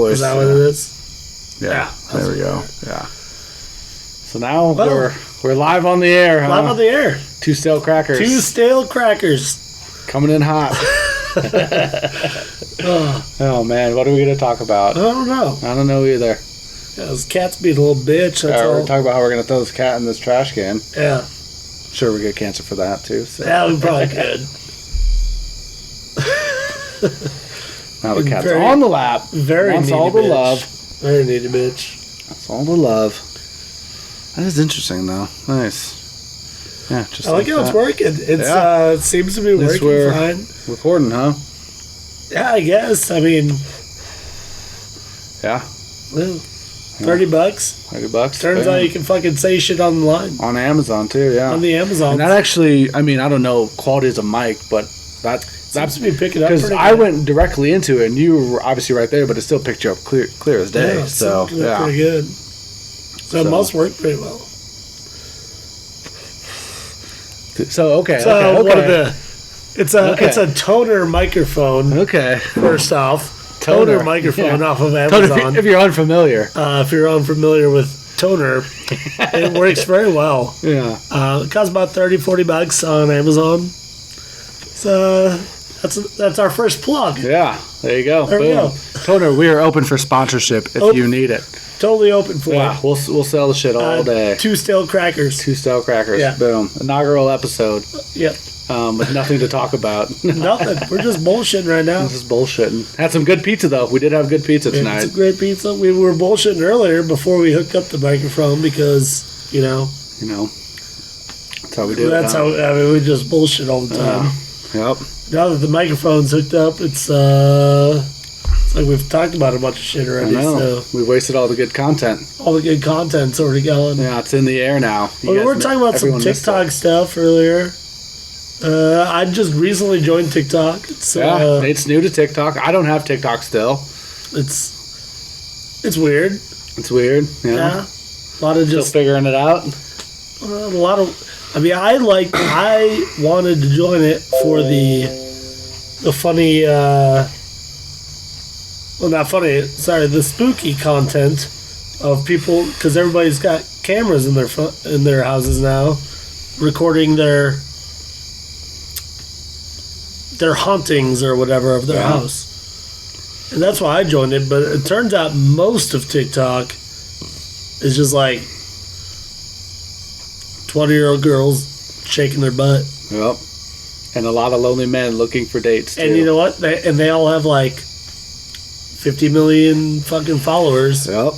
voice. Is that what it is? Yeah, there we go. Yeah. So now Well, we're live on the air, huh? Live on the air. Two stale crackers. Two stale crackers. Coming in hot. Oh, man. What are we going to talk about? I don't know. I don't know either. Yeah, this cat's being a little bitch. That's We're all. talking about how we're going to throw this cat in this trash can. Yeah. Sure, we get cancer for that, too. So. Yeah, we probably could. Now the cat's on the lap. Very Wants needy all the bitch. love. Very needy bitch. That's all the love. That is interesting, though. Nice. Yeah, just I like how that. it's working. It's it seems to be At least working we're fine. recording, huh? Yeah, I guess. I mean, Yeah. well, $30. $30. Turns out you can fucking say shit online on Amazon, too, yeah. on the Amazon. And that actually, I mean, I don't know quality as a mic, but that's seems to be picking up. because Pretty I good. went directly into it, and you were obviously right there, but it still picked you up clear as day. Yeah, So pretty good. So it must work pretty well. So okay. So okay, what okay. are the? It's a toner microphone. Okay. First off, toner microphone off of Toner, Amazon. if you're unfamiliar. If you're unfamiliar with toner, it works very well. Yeah. It costs about $30-$40 on Amazon. So that's our first plug. Yeah. There you go. There we Boom. go. Toner, we are open for sponsorship if you need it. Totally open for Yeah, it. we'll sell the shit all day. Two stale crackers. Two stale crackers. Yeah. Boom. Inaugural episode. Yep. With nothing to talk about. Nothing. We're just bullshitting right now. This is bullshitting. Had some good pizza though. We did have good pizza tonight. It's a great pizza. We were bullshitting earlier before we hooked up the microphone because that's how we do that's it. how we just bullshit all the time. Yep. Now that the microphone's hooked up, it's like we've talked about a bunch of shit I already. know. So We wasted all the good content. all the good content's already going. Yeah, it's in the air now. Well, we were talking about some Everyone missed TikTok stuff earlier. I just recently joined TikTok. It's Nate's new to TikTok. I don't have TikTok still. it's weird. It's weird. Yeah. A lot of Still just figuring it out. a lot of. I mean, I wanted to join it for the funny. Well, not funny. Sorry, the spooky content of people because everybody's got cameras in their houses now, recording their hauntings or whatever of their house. And that's why I joined it. But it turns out most of TikTok is just like 20-year-old girls shaking their butt. Yep. And a lot of lonely men looking for dates too. And you know what? They all have like 50 million fucking followers. Yep.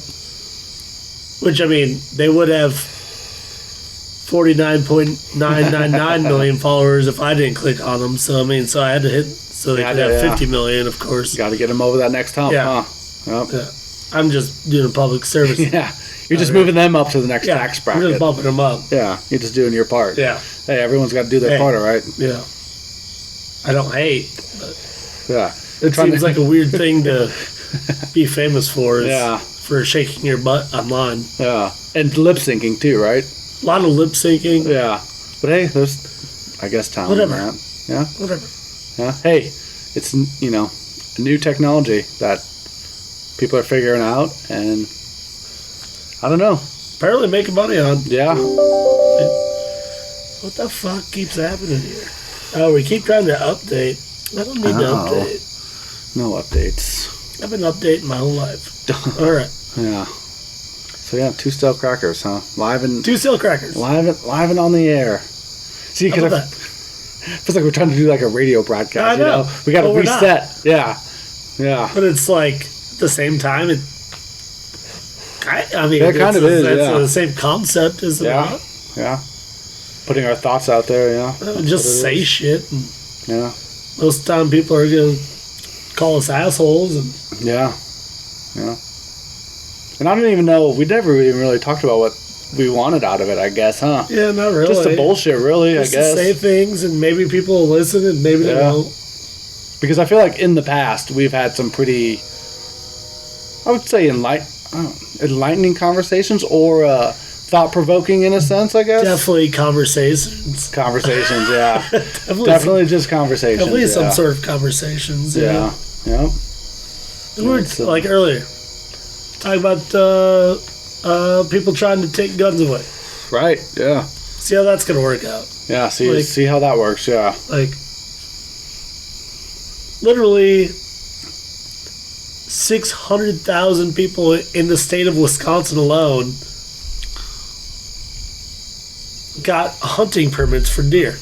Which, I mean, they would have 49.999 million followers if I didn't click on them. So, I mean, so I had to hit so they could have 50 million, of course. Got to get them over that next hump, Yeah. huh? Yep. Yeah. I'm just doing a public service. Yeah. You're just moving them up to the next tax I'm bracket. just bumping them up. Yeah. You're just doing your part. Yeah. Hey, everyone's got to do their part, all right? Yeah. I don't hate. Yeah. It seems like a weird thing to be famous for is Yeah. for shaking your butt online. Yeah. And lip syncing too, right? A lot of lip syncing. Yeah. But hey, there's, I guess, talent in Whatever. that. Yeah. Whatever. Yeah. Hey, it's, a new technology that people are figuring out, and I don't know. Apparently making money on. Yeah. What the fuck keeps happening here? Oh, we keep trying to update. I don't need to update. No updates. I've been updating my whole life. All right. Yeah. So yeah, two stale crackers, huh? Live and Two stale crackers. live and on the air. See, How because about it feels like we're trying to do like a radio broadcast. I know. We got to But we're not. reset. Yeah. Yeah. But it's like at the same time. I mean, Yeah, it kind of is, That's yeah. the same concept, is it Yeah. not? Yeah. Putting our thoughts out there. Yeah. Just That's what say it is. shit. And Yeah. most of the time, people are gonna call us assholes. And Yeah. Yeah. And I don't even know. We never even really talked about what we wanted out of it. I guess, huh? yeah, not really. Just a bullshit, really. Just I guess. to say things, and maybe people will listen, and maybe they Yeah. won't. Because I feel like in the past we've had some pretty, I would say, enlightening conversations or thought-provoking in a sense, I guess. Definitely conversations. Conversations, yeah. Definitely Definitely just conversations. Definitely yeah. some sort of conversations. Yeah. Yeah. We were like earlier talking about people trying to take guns away. Right. Yeah. See how that's gonna work out. Yeah. See. Like- See how that works. Yeah. Like literally 600,000 people in the state of Wisconsin alone got hunting permits for deer.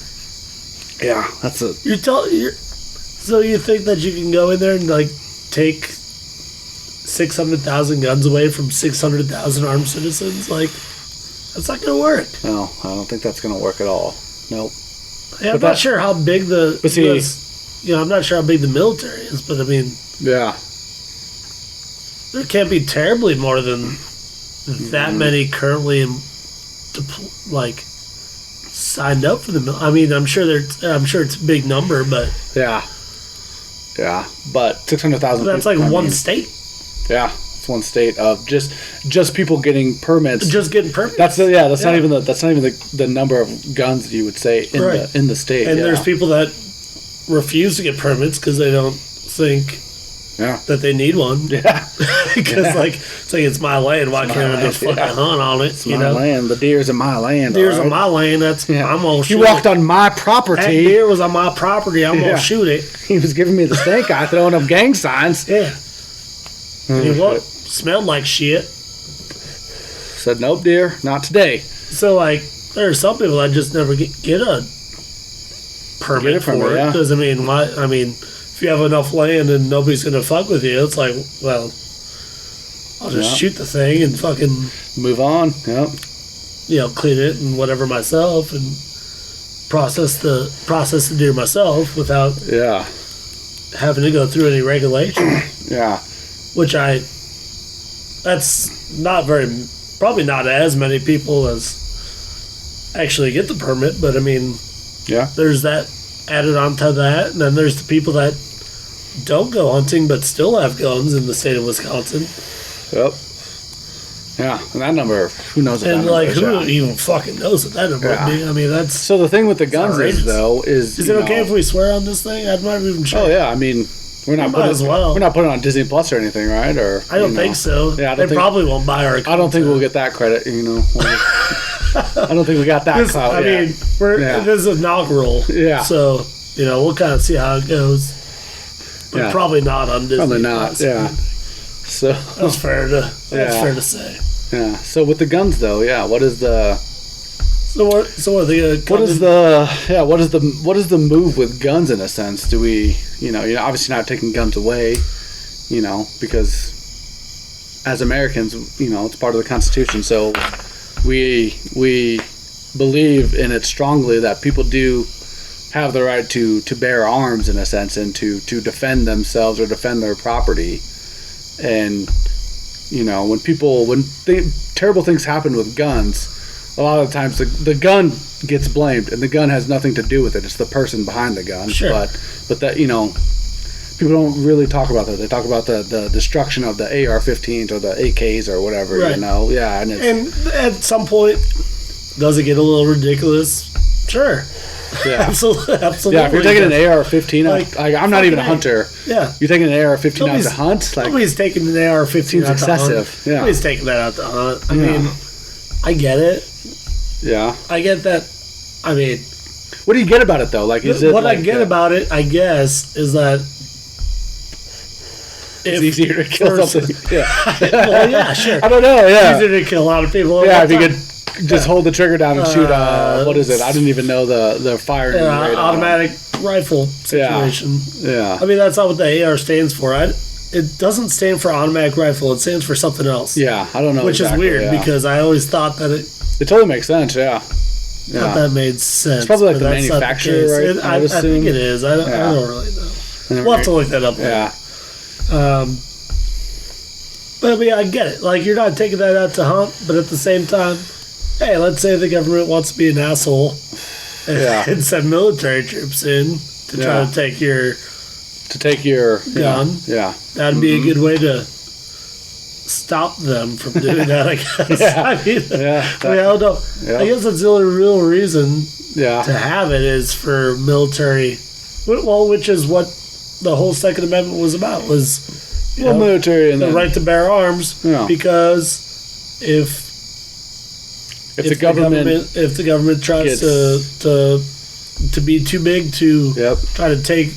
Yeah. That's a. So you think that you can go in there and like take 600,000 guns away from 600,000 armed citizens? Like, that's not gonna work. No, I don't think that's gonna work at all. Nope. Yeah, I'm But not sure how big the. But see- I'm not sure how big the military is, but I mean, Yeah. there can't be terribly more than that many currently signed up for the I mean, I'm sure it's a big number, but Yeah. Yeah. But 600,000. that's like one state Yeah. It's one state of just people getting permits. just getting permits. That's not even the number of guns that you would say Right. in the state. and yeah. there's people that refuse to get permits because they don't think Yeah. that they need one. Yeah. Because it's my land. Why can't I just fucking hunt on it? It's my land. The deer's in my land. Deer's all on right? my land. That's Yeah. I'm gonna He shoot walked it. on my That property. deer was on my property. I'm Yeah. gonna shoot it. He was giving me the stink eye, throwing up gang signs. Yeah. Oh, You know what? shit. Smelled like shit. Said, nope, deer, not today. So like, there are some people that just never get a permit Get a permit, for it. yeah. Because I mean, if you have enough land and nobody's gonna fuck with you, it's like, well, I'll just Yeah. shoot the thing and fucking Move on. Yep. clean it and whatever myself and process the deer myself without Yeah. having to go through any regulation. Yeah. Which that's not probably not as many people as actually get the permit, but I mean, Yeah. there's that added onto that, and then there's the people that don't go hunting but still have guns in the state of Wisconsin. Yep. Yeah. And that number, who knows what And that like, number who is, yeah. even fucking knows what that number Yeah. would be? I mean, that's. So the thing with the guns outrageous. is, though, is Is you it okay know- if we swear on this thing? I'm not even sure. Oh yeah, I mean, we're not might putting as well. We're not putting it on Disney Plus or anything, right? Or I don't you know. think so. Yeah, I don't they think- probably won't buy our. I don't think we'll get that credit. You know, I don't think we got that clout. I yet. mean, this is inaugural. Yeah. So we'll kind of see how it goes. But Yeah. probably not on Disney. Probably not. Plus. Yeah. So That's fair to. That's Yeah. fair to say. yeah. So with the guns, though, yeah. What is the So what are they gonna? what is the move with guns in a sense? Do we you're obviously not taking guns away, because as Americans, it's part of the Constitution. So we believe in it strongly that people do have the right to bear arms in a sense and to defend themselves or defend their property. And when terrible things happen with guns, a lot of the times the gun gets blamed and the gun has nothing to do with it. It's the person behind the gun. Sure. But that people don't really talk about that. They talk about the destruction of the AR-15s or the AKs or whatever. Right. Yeah, and And at some point, does it get a little ridiculous? Sure. yeah. Absolutely. Yeah, if you're taking an AR-15, Like, I'm not even a fucking A. hunter. Yeah. You're taking an AR-15 out Nobody's- to hunt? Like, Nobody's taking an AR-15 Seems out to hunt. excessive, yeah. Nobody's taking that out to hunt. I Yeah. mean, I get it. yeah. I get that. I mean, What do you get about it though? Like, is it what like, I get about it, I guess, is that it's easier to kill first- something? Yeah. well, yeah, sure. I don't know. Yeah. It's easier to kill a lot of people. Yeah, at if you one could just hold the trigger down and shoot. What is it? I didn't even know the firing time. rate. on it. Automatic rifle situation. Yeah. I mean, that's not what the AR stands for. It doesn't stand for automatic rifle. It stands for something else. Yeah. I don't know. Which exactly, is weird yeah. because I always thought that it it totally makes sense. Yeah. thought Yeah. that made sense. It's probably like but the that's not manufacturer, case. right? I would think assume. it is. I don't Yeah. really know. We'll have to look that up later. Yeah. But I mean, I get it. Like, you're not taking that out to hunt, but at the same time, hey, let's say the government wants to be an asshole and, Yeah. and send military troops in to try Yeah. to take your To take your gun. Yeah. That'd be a good way to stop them from doing that, I guess. Yeah. I mean, Yeah. I mean, I don't know. Yeah. I guess that's the only real reason to Yeah. have it is for military. Well, which is what the whole Second Amendment was about, was you well, know, military and the then, right to bear arms, Yeah. because if the government if the government tries gets- to be too big to yep, try to take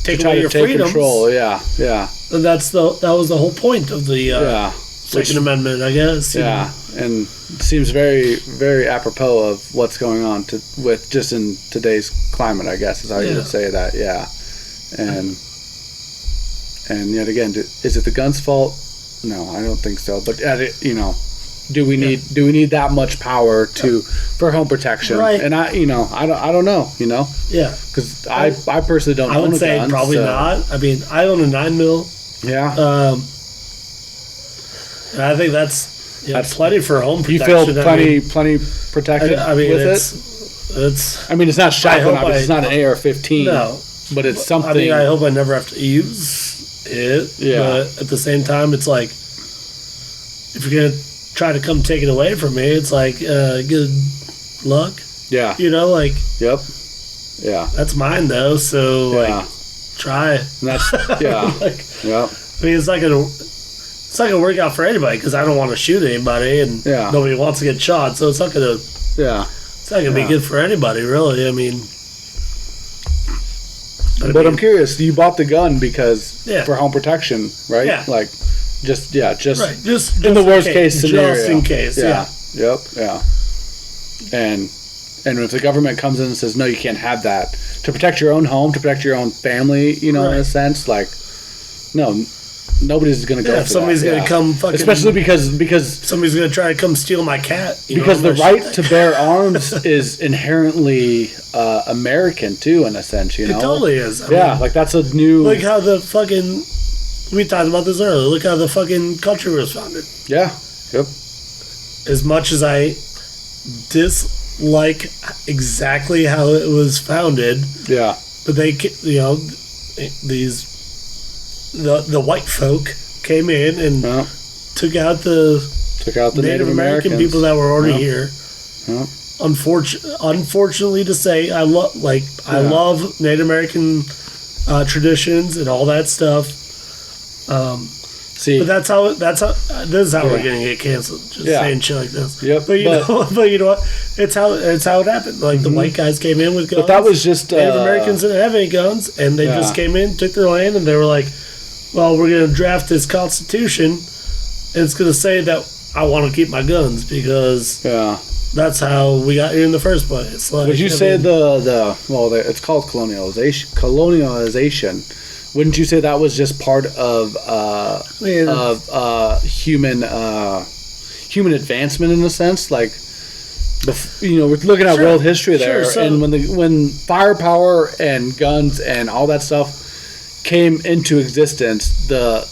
try away to your take freedoms, control. Yeah, yeah, then that was the whole point of the yeah. Second Amendment, I guess. you Yeah, know. and it seems very, very apropos of what's going on with just in today's climate, I guess is how you Yeah. would say that. Yeah, and yet again, is it the gun's fault? No, I don't think so. But do we need that much power for home protection? Right. And I don't know. Yeah, Because I personally don't. I own would a say gun, probably so- not. I mean, I own a 9mm. Yeah. And I think that's That's- plenty for home You protection. feel plenty protected I mean, with it. it's I mean, it's not shotgun. hope Obviously, it's not an AR-15. no. But it's something. I mean, I hope I never have to use it. Yeah. But at the same time, it's like, if you're gonna try to come take it away from me, it's like, good luck. Yeah. You know, like, Yep. Yeah. that's mine though. So Yeah. like, try. And that's yeah. Like, Yep. I mean, it's not gonna work out for anybody, because I don't want to shoot anybody, and Yeah. nobody wants to get shot. So it's not gonna Yeah. be Yeah. good for anybody, really. I mean, But I'm curious. You bought the gun because Yeah. for home protection, right? Yeah. Like, just right? Just in the worst case scenario. just in case. Yeah. Yep. Yeah. And if the government comes in and says no, you can't have that to protect your own home, to protect your own family, in Right. a sense, like, no, nobody's gonna go. Yeah, for if somebody's that. gonna Yeah. come fucking, especially because somebody's gonna try to come steal my cat. because the right to bear arms is inherently American too, in a sense. It totally is. I Yeah, mean, like that's a new. look how the fucking, we talked about this earlier. Look how the fucking country was founded. Yeah. Yep. As much as I dislike exactly how it was founded, Yeah. but the white folk came in and Yeah. took out the Took out the Native American Americans. people that were already Yeah. here. Yeah. Unfortunately to say, I love Native American traditions and all that stuff. See. But this is how we're Yeah. gonna get canceled. Just Yeah. saying shit like this. Yep, But you know what? It's how it happened. Like the white guys came in with guns. But that was just Native Americans didn't have any guns, and they Yeah. just came in, took their land, and they were like, "Well, we're gonna draft this constitution, and it's gonna say that I want to keep my guns because Yeah. that's how we got here in the first place." Like, Would you I say mean, it's called colonialization? Wouldn't you say that was just part of human advancement in a sense? Like, we're looking at Sure. world history there, Sure, so- and when firepower and guns and all that stuff came into existence, the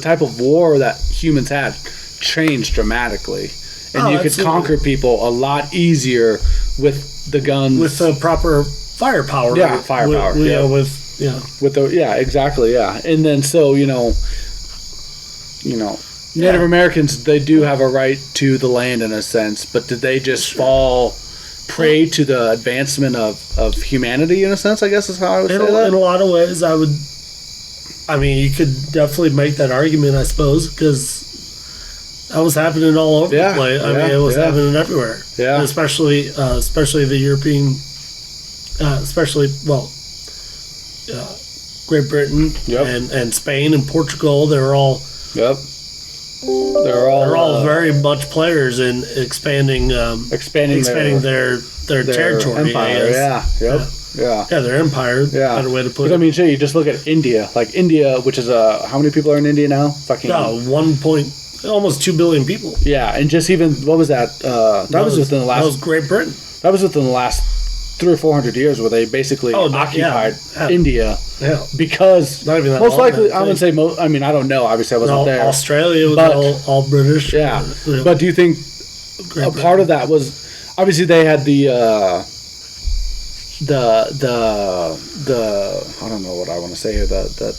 type of war that humans had changed dramatically, and Oh, you could absolutely. conquer people a lot easier with the guns. with the proper firepower. Yeah, firepower, With, yeah. with Exactly, yeah. And then so Native Americans, they do have a right to the land in a sense, but did they just fall prey to the advancement of humanity in a sense? I guess is how I would say in a that. lot of ways, I mean, you could definitely make that argument, I suppose, because that was happening all over Yeah, the place. I yeah, mean, it was yeah. happening everywhere. Yeah. And especially the European, Great Britain Yep. and Spain and Portugal. They were all Yep. They're all very much players in expanding expanding their territory. empire. I guess. Yeah. Yep. Yeah. Yeah, their empire. Yeah. Better way to put Because it. I mean, shit, you just look at India. Like India, which is how many people are in India now? Fucking. Almost 2 billion people. Yeah, and just even what was that? That was within the That was last. Great Britain. That was within the last 300 or 400 years, where they basically occupied yeah. India Yeah. because Not even that most long, likely I I wouldn't say most. I mean, I don't know. Obviously, I wasn't No, there. Australia was But- all British. Yeah, but do you think Great a Britain. part of that was obviously they had the I don't know what I want to say here, the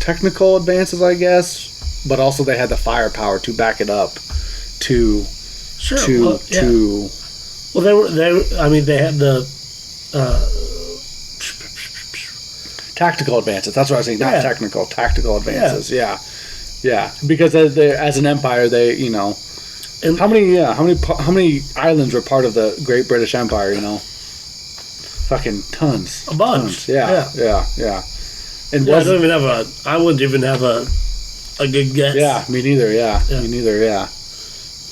technical advances, I guess, but also they had the firepower to back it up to Sure. to Well, they had the tactical advances. That's what I was saying. Not Yeah. technical, tactical advances. Yeah. Because as an empire, they And- how many islands were part of the Great British Empire? Fucking tons. A bunch. Tons. Yeah. And I don't even have I wouldn't even have a good guess. Yeah, me neither. Yeah, Yeah. me neither. Yeah,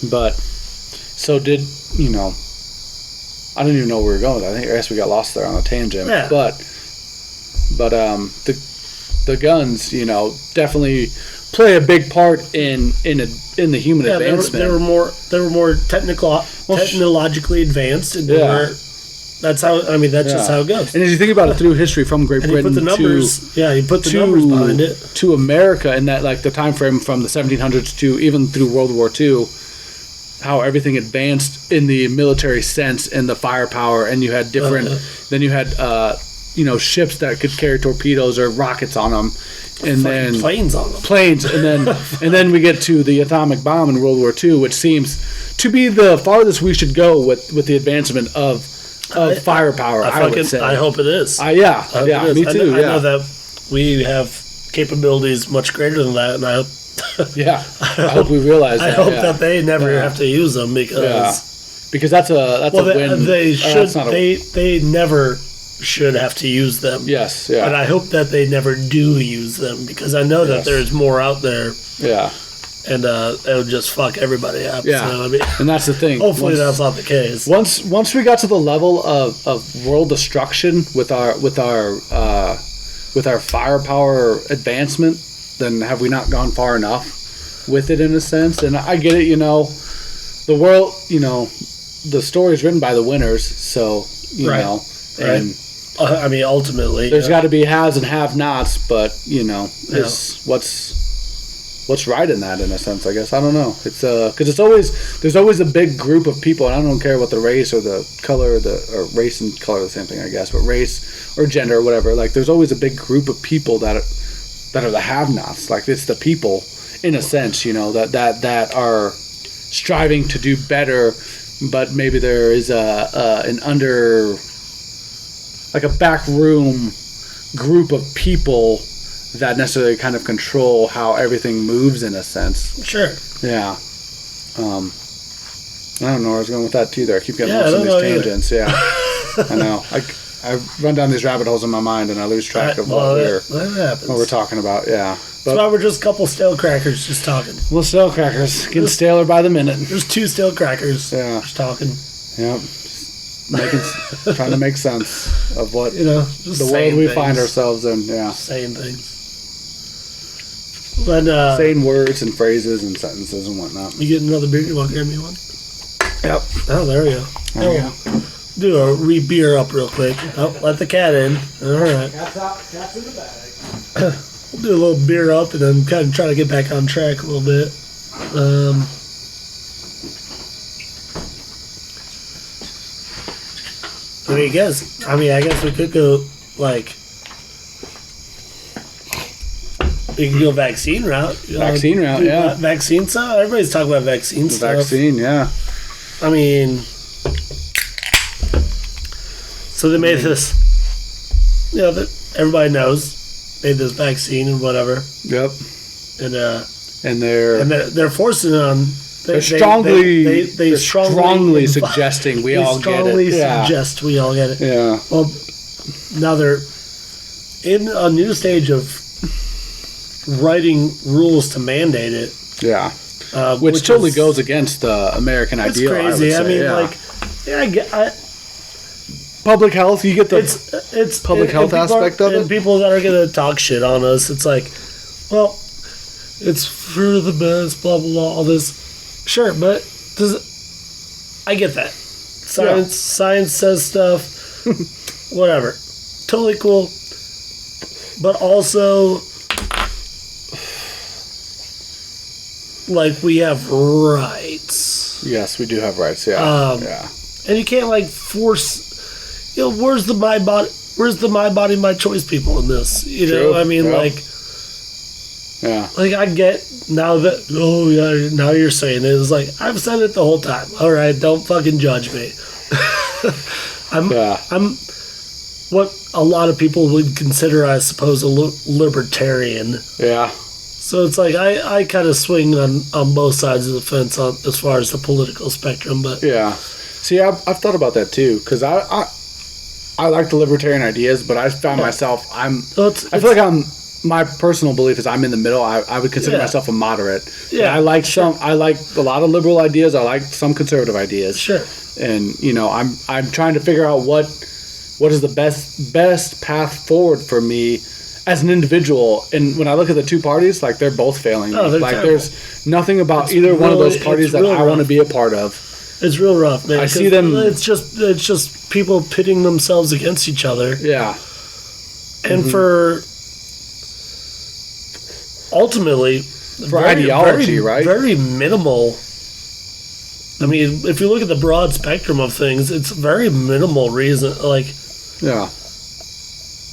but so did I don't even know where we were going. I guess we got lost there on a tangent. Yeah. But the guns, definitely play a big part in the human advancement. They were more technologically advanced, and they Yeah. were. That's how. I mean, that's just how it goes. And as you think about it through history, from Great And you Britain put the numbers. You put the numbers behind it. to America, and that like the time frame from the 1700s to even through World War II, how everything advanced in the military sense and the firepower, and you had different. Then you had ships that could carry torpedoes or rockets on them, and then Planes on them. planes, and then we get to the atomic bomb in World War II, which seems to be the farthest we should go with the advancement of firepower. I would say. I hope it is. Yeah, I hope it is. me too. I know that we have capabilities much greater than that, and I hope. Yeah, I hope we realize I that. hope yeah. that they never Yeah. have to use them because. Because that's a win. They should. That's not They never should have to use them. yes, yeah, But I hope that they never do use them because I know that Yes. there's more out there, yeah, and it would just fuck everybody up. Yeah. So, I mean, and that's the thing. hopefully that's not the case. Once we got to the level of world destruction with our firepower advancement, then have we not gone far enough with it in a sense? And I get it, the world, the story is written by the winners, so Right. and I mean, ultimately, there's got to be haves and have-nots, but is what's right in that in a sense, I guess. I don't know. It's because there's always a big group of people, and I don't care what the race or the color or race and color are the same thing, I guess, but race or gender or whatever. Like there's always a big group of people that are the have-nots. Like it's the people in a sense, that are striving to do better, but maybe there is a back room group of people that necessarily kind of control how everything moves in a sense. sure. Yeah. I don't know where I was going with that either. I keep getting Yeah, lost I in don't these know tangents. Yeah. I know. I run down these rabbit holes in my mind and I lose track of what that happens. we're talking about. Yeah. That's why we're just a couple stale crackers just talking. Well, stale crackers getting staler by the minute. There's two stale crackers. Yeah. Just talking. Yep. Trying to make sense of what Just the world saying we things. find ourselves in. Yeah. Saying things. But Saying words and phrases and sentences and whatnot. you get another beer? You want to grab me one? Yep. Oh, there we go. There we go. Do a re-beer up real quick. Oh, let the cat in. All right. Cat's in the bag. We'll do a little beer up and then kind of try to get back on track a little bit. I guess we could go like we can go vaccine route. Vaccine route, do yeah. Vaccine stuff. Everybody's talking about vaccine stuff. Vaccine, yeah. I mean, so they made this. That everybody knows made this vaccine and whatever, Yep. and And they're forcing it on. they're strongly strongly suggesting we they all get strongly it. Yeah. suggest we all get it. Yeah. Well, now they're in a new stage of writing rules to mandate it, Yeah. Which totally is- goes against the American It's ideal. crazy. I, would say, yeah. I get. Public health. You get the It's public health people aspect of and it? people that are gonna talk shit on us. It's like, well, it's for the best. Blah blah blah. All this, sure, but I get that. Science says stuff. Whatever, totally cool. But also, like, we have rights. Yes, we do have rights. Yeah. Yeah. And you can't force. Where's the my body, my choice people in this? True. I mean, Yeah. Yeah. I get now that now you're saying it. It's like I've said it the whole time. All right, don't fucking judge me. I'm what a lot of people would consider, I suppose, a libertarian. Yeah. So it's like I kind of swing on both sides of the fence as far as the political spectrum, but Yeah. See, I've thought about that too, because I like the libertarian ideas, but I found myself I feel like my personal belief is I'm in the middle. I would consider myself a moderate. Yeah, I like I like a lot of liberal ideas. I like some conservative ideas. Sure. And I'm trying to figure out what is the best path forward for me as an individual. And when I look at the two parties, like they're both failing. Oh, they're like terrible. There's nothing about either one of those parties that I want to be a part of. It's real rough, man. I see them. It's just people pitting themselves against each other. Yeah. And for ultimately, for ideology, right? Very minimal. I mean, if you look at the broad spectrum of things, it's very minimal reason. Like, yeah.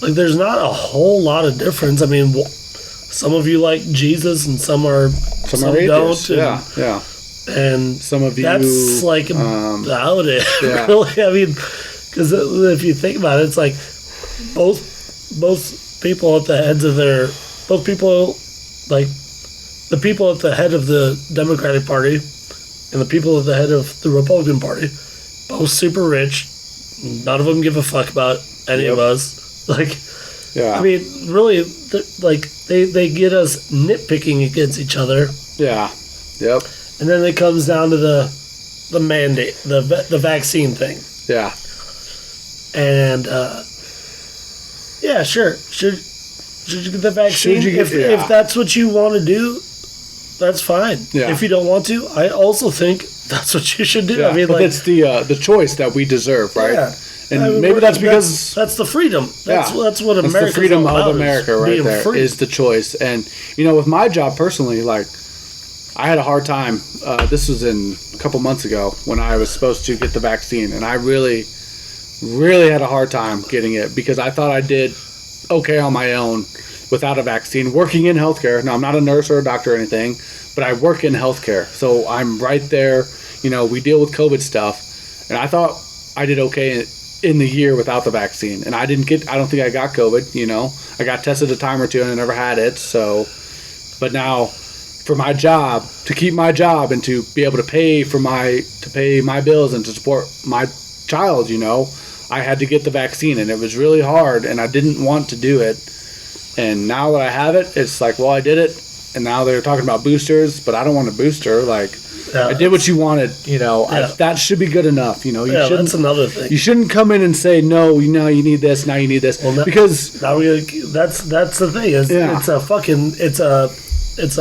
Like, there's not a whole lot of difference. I mean, some of you like Jesus, and some atheists. don't. Yeah. And some of you. That's like about it. Yeah. Really, I mean, because if you think about it, it's like both people at the heads of both people, like the people at the head of the Democratic Party and the people at the head of the Republican Party, both super rich. None of them give a fuck about any of us. Like, yeah. I mean, really, like they get us nitpicking against each other. Yeah. Yep. And then it comes down to the mandate, the vaccine thing. Yeah. And yeah, sure. Should you get the vaccine? If that's what you want to do, that's fine. Yeah. If you don't want to, I also think that's what you should do. Yeah. I mean, but like, it's the choice that we deserve, right? Yeah. And I mean, maybe that's because that's the freedom. That's what America. That's the freedom of America, right there, free. is the choice. And with my job personally, like, I had a hard time. This was a couple months ago when I was supposed to get the vaccine, and I really, really had a hard time getting it because I thought I did okay on my own without a vaccine. Working in healthcare. Now, I'm not a nurse or a doctor or anything, but I work in healthcare, so I'm right there. We deal with COVID stuff, and I thought I did okay in the year without the vaccine, and I don't think I got COVID. I got tested a time or two and I never had it. So, but now for my job, to keep my job and to be able to pay my bills and to support my child, I had to get the vaccine, and it was really hard, and I didn't want to do it. And now that I have it, it's like, well, I did it, and now they're talking about boosters, but I don't want a booster. Like, I did what you wanted, that should be good enough, that's another thing. You shouldn't come in and say, no, you need this, now you need this, because now that's the thing. It's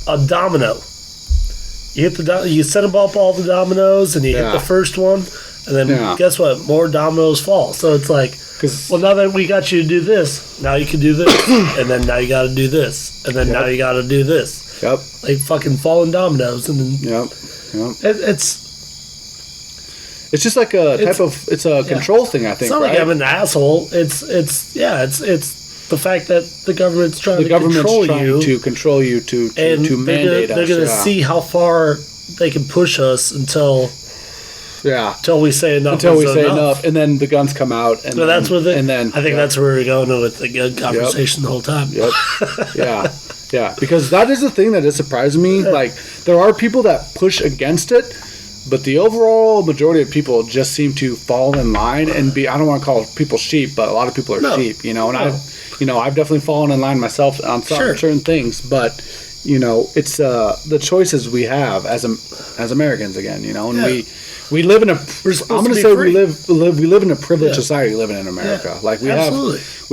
a domino. You set up all the dominoes, and you hit the first one, and then guess what? More dominoes fall. So it's like, well, now that we got you to do this, now you can do this, and then now you got to do this, and then now you got to do this. Yep. Like fucking falling dominoes, and then it's just like a type of control thing. I think it's not like I'm an asshole. It's the fact that the government's trying to control you to mandate us. They're going to see how far they can push us until we say enough. Enough, and then the guns come out, and that's with it. And then I think that's where we're going with the gun conversation the whole time. Yep. Yeah, because that is the thing that is surprising me. Like, there are people that push against it, but the overall majority of people just seem to fall in line and be. I don't want to call people sheep, but a lot of people are sheep. And I've definitely fallen in line myself on certain things, but it's the choices we have as Americans again. And we live in a. I'm going to say we live in a privileged society living in America. Like we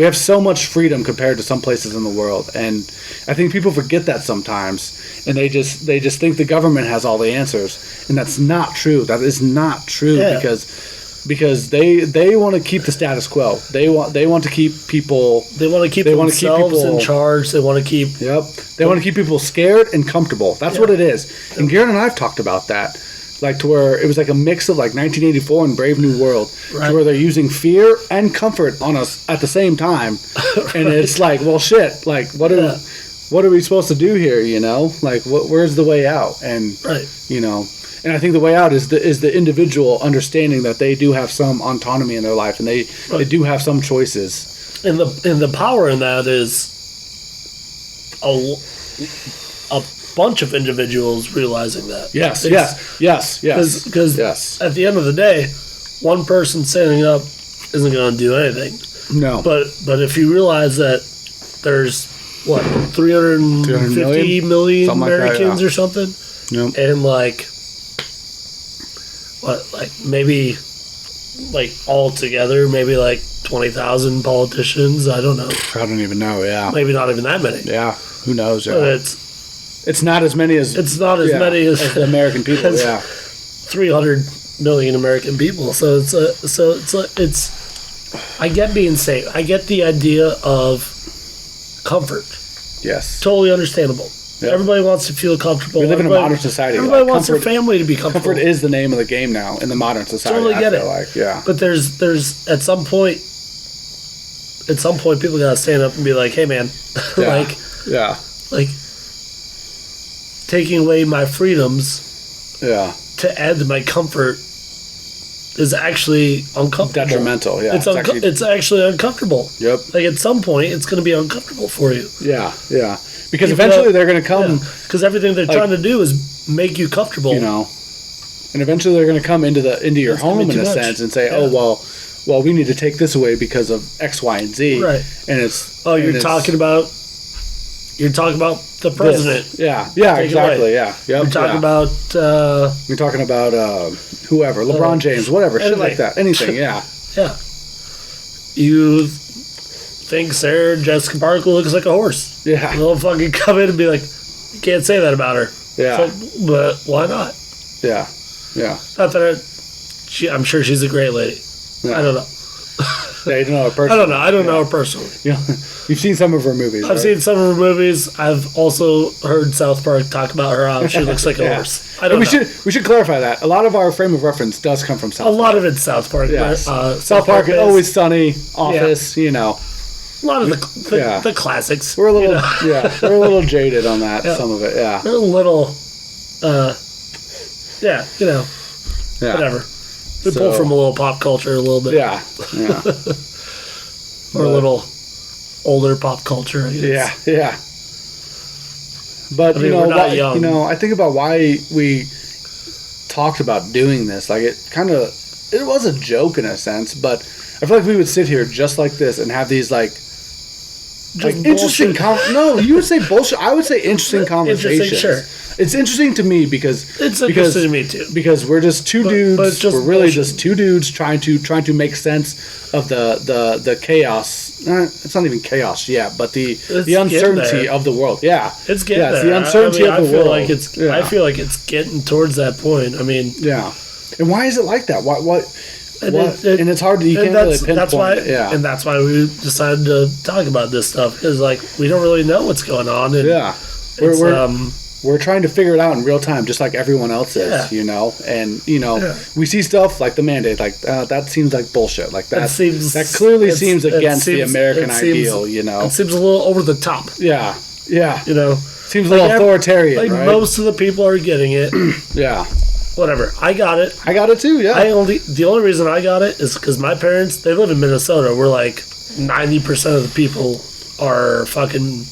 have so much freedom compared to some places in the world, and I think people forget that sometimes, and they just think the government has all the answers, and that's not true. That is not true because they want to keep the status quo. They want to keep people. They want to keep themselves in charge. They want to keep. Yep. They want to keep people scared and comfortable. That's what it is. And Garrett and I have talked about that. Like, to where it was like a mix of like 1984 and Brave New World, to where they're using fear and comfort on us at the same time, and it's like, well, shit, like what are we supposed to do here? Like, where's the way out? And And I think the way out is the individual understanding that they do have some autonomy in their life, and they do have some choices. And the power in that is a bunch of individuals realizing that. Yes. Because yes. at the end of the day, one person standing up isn't going to do anything. No. But if you realize that there's what 350 million Something like that, Americans yeah. or something, Yep. and maybe all together, maybe 20,000 politicians. I don't know. I don't even know. Yeah. Maybe not even that many. Yeah. Who knows? Yeah. But It's not as many as many as the American people. as Yeah. 300 million American people. So it's I get being safe. I get the idea of comfort. Yes. Totally understandable. Yep. Everybody wants to feel comfortable. We live in a modern society. Everybody like, wants their comfort, family to be comfortable. comfort is the name of the game now in the modern society. Totally get I feel it. like, yeah. But there's at some point people gotta stand up and be like, hey man, Yeah. Yeah. taking away my freedoms Yeah. to add to my comfort is actually uncomfortable. Detrimental. Yeah. It's actually uncomfortable. Yep. At some point, it's going to be uncomfortable for you. Yeah. Yeah. Because Even eventually though- they're going to come. Because everything they're trying to do is make you comfortable. You know, and eventually they're going to come into your It's gonna home be in a too much. sense and say, Yeah. oh well, we need to take this away because of X, Y, and Z. Right. And it's You're talking about the president. This. Yeah. Yeah. Take it Exactly. away. Yeah. Yep. You're talking about You're talking about whoever, LeBron James, whatever, shit like anything. that. Anything. Yeah. yeah. You think Sarah Jessica Parker looks like a horse? Yeah. They'll fucking come in and be like, you can't say that about her. Yeah. But why not? Yeah. Yeah. Not that I'm sure she's a great lady. Yeah. I don't know. Yeah, you don't know her I personally. don't know. I don't know her personally. You know, you've seen some of her movies. I've right? seen some of her movies. I've also heard South Park talk about her how she looks like a Yeah. horse. I don't we know. should clarify that. A lot of our frame of reference does come from South A Park. lot of it's South Park. Yes. But, South Park, is Always Sunny, Office, you know. a lot of the Yeah. the classics. We're a little you know? we're a little jaded on that, Yeah. some of it, yeah. They're a little, yeah, Yeah. whatever. We So- pull from a little pop culture a little bit. Yeah. Yeah. Or a little older pop culture, I guess. Yeah, yeah. But I mean, you we're know, not why, young. you know, I think about why we talked about doing this. Like it was a joke in a sense, but I feel like we would sit here just like this and have these like interesting. bullshit. No, you would say bullshit. I would say interesting conversations. Interesting, sure. It's interesting to me because It's interesting to me too. because we're just two dudes. but it's just we're really bullshit. just two dudes trying to make sense of the chaos. It's not even chaos yet, but the getting uncertainty there. of the world. Yeah, It's getting yeah, it's there. the uncertainty I of the feel world. like it's. Yeah. I feel like it's getting towards that point. I mean, Yeah, and why is it like that? What? And And it's hard to you can't really pinpoint that's why. it. Yeah, And that's why we decided to talk about this stuff because like we don't really know what's going on. And yeah. it's, We're trying to figure it out in real time, just like everyone else is, Yeah. you know. And you know, Yeah. we see stuff like the mandate, like that seems like bullshit. Like that seems- clearly it's- seems it against the seems- American it seems- ideal, you know. it seems a little over the top. Yeah, yeah. You know, Seems a little Like, authoritarian, like right? most of the people are getting it. Yeah, Whatever. I got it. I got it too. Yeah, The only reason I got it is because my parents, they live in Minnesota. We're like 90% of the people are fucking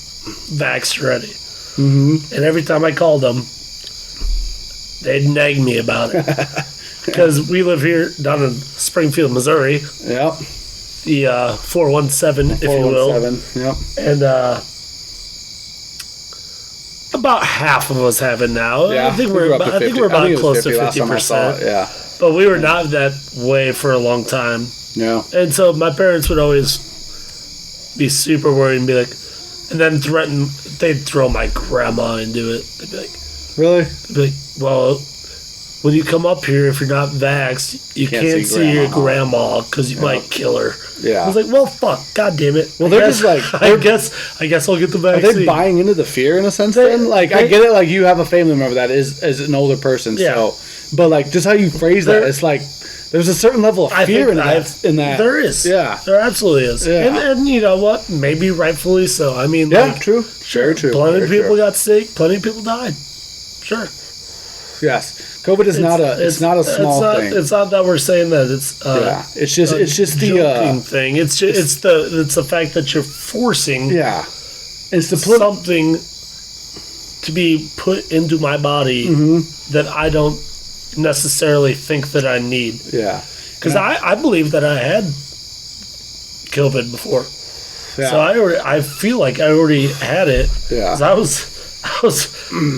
vaxxed already. mm-hmm. And every time I called them, they'd nag me about it. Because we live here down in Springfield, Missouri, Yep. the 417, if you will. 417. Yep. And about half of us have it now. Yeah, I think we're up to about, I think 50. we're about it was close 50 to last time I saw 50%. it, yeah, But we were not that way for a long time. yeah, And so my parents would always be super worried and be like, and then threaten, they'd throw my grandma into it. They'd really. be like, well, when you come up here, if you're not vaxxed, you can't see your grandma because you might kill her. Yeah. I was like, well, fuck, god damn it. Well, I they're guess- just like- I guess I'll get the Are vaccine. they buying into the fear in a sense? Then, like, I get it. Like, you have a family member that is an older person, Yeah. so, but like, just how you phrase that, it's like there's a certain level of fear in that. In that, There is. Yeah. There absolutely is. Yeah. And you know what? Maybe rightfully so. I mean, Yeah, like, true. Very true. plenty of Very people true. got sick. Plenty of people died. Sure. Yes, COVID is not a small thing. It's not that we're saying that it's it's just the joking thing. It's the fact that you're forcing it's the something to be put into my body that I don't necessarily think that I need. Yeah, because I believe that I had COVID before. Yeah. So I feel like I already had it. Yeah. 'Cause I was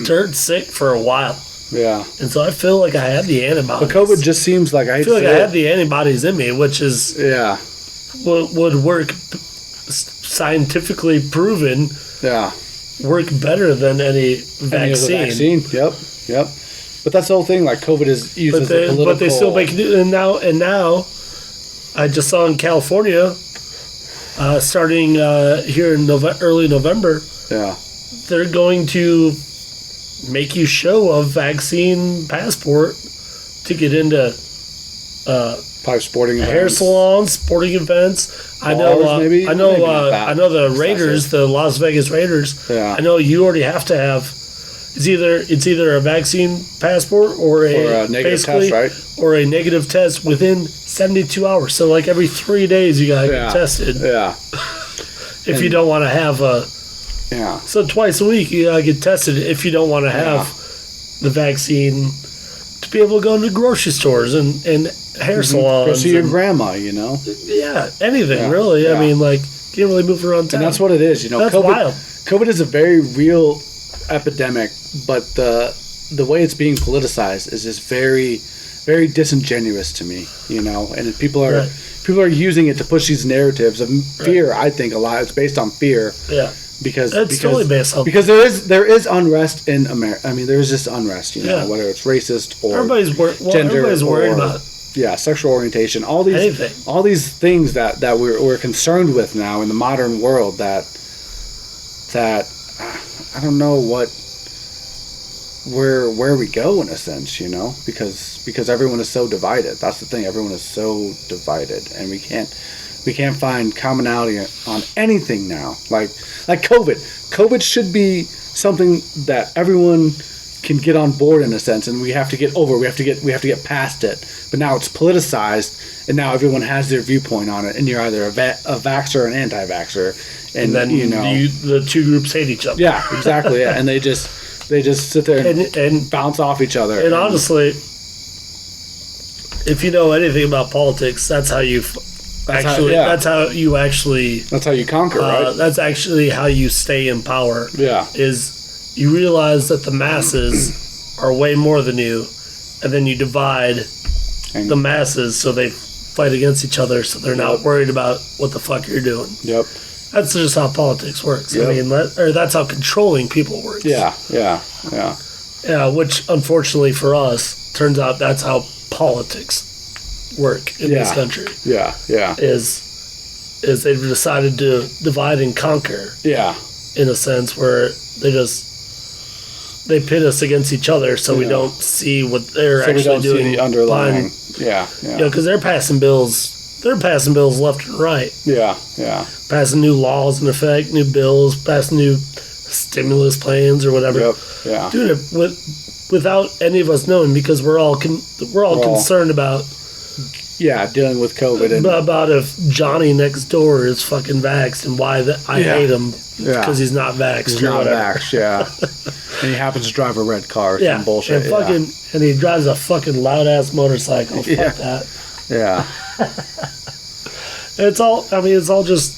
dirt sick for a while. Yeah. And so I feel like I had the antibodies. But COVID just seems like I feel like I had the antibodies in me, which is would work scientifically proven. Yeah. Work better than any vaccine. Yep. But that's the whole thing. Like COVID is used as a political. But they still make it. And now, I just saw in California. Starting here in early November, they're going to make you show a vaccine passport to get into probably sporting events. Hair salons, sporting events. I know the Raiders, the Las Vegas Raiders. Yeah. I know you already have to have. It's either a vaccine passport or a negative test, right? Or a negative test within 72 hours. So like every 3 days you gotta get tested. Yeah. If you don't want to have a. Yeah. So twice a week you gotta get tested if you don't want to have the vaccine to be able to go into grocery stores and hair salons. Go see your grandma, you know. Yeah, anything really. Yeah. I mean, like you can't really move around town. And that's what it is, you know. That's wild. COVID is a very real epidemic, but the way it's being politicized is just very, very disingenuous to me, you know. And people are using it to push these narratives of fear. I think a lot it's based on fear. Yeah, because totally based on because there is unrest in America. I mean, there is just unrest, you know, whether it's racist or gender, everybody's worried about. Yeah, sexual orientation, all these things that we're concerned with now in the modern world that I don't know where we go in a sense, you know, because everyone is so divided. That's the thing. Everyone is so divided, and we can't find commonality on anything now. Like COVID. COVID should be something that everyone can get on board in a sense, and we have to get over. We have to get past it. But now it's politicized, and now everyone has their viewpoint on it, and you're either a vaxxer or an anti-vaxxer. And then the two groups hate each other. Yeah, exactly. Yeah, and they just sit there and bounce off each other. And honestly, if you know anything about politics, that's how you that's how you conquer, right? That's actually how you stay in power. Yeah, is you realize that the masses are way more than you, and then you divide the masses so they fight against each other, so they're not worried about what the fuck you're doing. Yep. That's just how politics works. Yep. I mean, that's how controlling people works. Yeah. Which, unfortunately for us, turns out that's how politics work in this country. Yeah. Is they've decided to divide and conquer. Yeah. In a sense where they pit us against each other, so we don't see what they're actually doing. See the underlying. Yeah. You know, because they're passing bills. They're passing bills left and right. Yeah. Passing new laws in effect, new bills, passing new stimulus plans or whatever. Yep. Yeah. Doing it without any of us knowing, because we're all concerned about. Yeah, dealing with COVID and about if Johnny next door is fucking vaxxed and why I hate him because he's not vaxxed. He's not vaxxed. Yeah. And he happens to drive a red car. Some bullshit. And he drives a fucking loud ass motorcycle. Fuck that. Yeah. It's all just